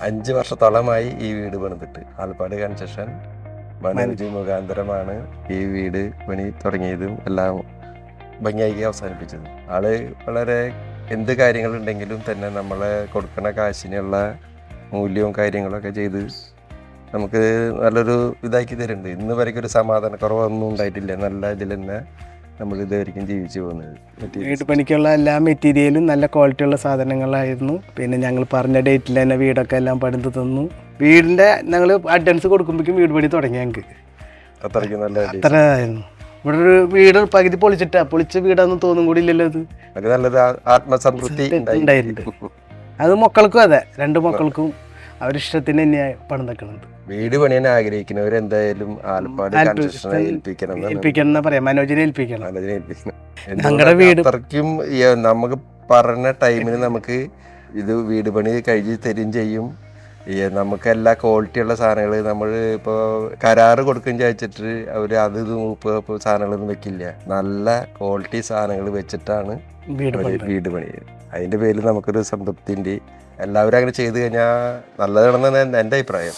5 വർഷത്തോളമായി ഈ വീട് പണിതിട്ട്. ആലപ്പാട് കൺസ്ട്രക്ഷൻ മനോജ് മുഖാന്തരമാണ് ഈ വീട് പണി തുടങ്ങിയതും എല്ലാം ഭംഗിയാക്കി അവസാനിപ്പിച്ചത്. ആള് വളരെ എന്ത് കാര്യങ്ങളുണ്ടെങ്കിലും തന്നെ നമ്മളെ കൊടുക്കുന്ന കാശിനുള്ള മൂല്യവും കാര്യങ്ങളൊക്കെ ചെയ്ത് നമുക്ക് നല്ലൊരു ഇതാക്കി തരുന്നുണ്ട്. ഇന്ന് വരെയ്ക്കും ഒരു സമാധാനക്കുറവൊന്നും ഉണ്ടായിട്ടില്ല. നല്ല ഇതിൽ തന്നെ നമ്മൾ ഇതുവരെയ്ക്കും ജീവിച്ചു പോകുന്നത്. വീട് പണിക്കുള്ള എല്ലാ മെറ്റീരിയലും നല്ല ക്വാളിറ്റിയുള്ള സാധനങ്ങളായിരുന്നു. പിന്നെ ഞങ്ങൾ പറഞ്ഞ ഡേറ്റിൽ തന്നെ വീടൊക്കെ എല്ലാം പണിത് തന്നു. വീടിൻ്റെ ഞങ്ങൾ അഡ്വാൻസ് കൊടുക്കുമ്പോഴേക്കും വീട് പണി തുടങ്ങി. ഞങ്ങൾക്ക് അത്രയ്ക്ക് നല്ല അത്രയായിരുന്നു. ഇവിടെ ഒരു വീട് പകുതി പൊളിച്ച വീടാണെന്ന് തോന്നും കൂടി ഇല്ലല്ലോ. അത് നല്ലൊരു ആത്മസംതൃപ്തി ഉണ്ടായിട്ടുണ്ട്. അത് മക്കൾക്കും അതെ, 2 മക്കൾക്കും അവരിഷ്ടത്തിന് തന്നെയാണ് പണിതെക്കുന്നത്. വീട് പണിയാൻ ആഗ്രഹിക്കുന്നവരെന്തായാലും ആലപ്പാട് കൺസ്ട്രക്ഷനെ ഏൽപ്പിക്കണം പറയാം, മനോജിനെ ഏൽപ്പിക്കണം. ഞങ്ങളുടെ വീട് അത്രയ്ക്കും നമുക്ക് പറഞ്ഞ ടൈമിന് നമുക്ക് ഇത് വീട് പണി കഴിഞ്ഞ് തരും ചെയ്യും. നമുക്ക് എല്ലാ ക്വാളിറ്റിയുള്ള സാധനങ്ങൾ നമ്മൾ ഇപ്പോൾ കരാറ് കൊടുക്കുകയും ചോദിച്ചിട്ട് അവർ അത് 30 സാധനങ്ങളൊന്നും വെക്കില്ല. നല്ല ക്വാളിറ്റി സാധനങ്ങൾ വെച്ചിട്ടാണ് വീട് പണി. അതിൻ്റെ പേരിൽ നമുക്കൊരു സംതൃപ്തി ഉണ്ട്. എല്ലാവരും അങ്ങനെ ചെയ്തു കഴിഞ്ഞാൽ നല്ലതാണെന്നാണ് എൻ്റെ അഭിപ്രായം.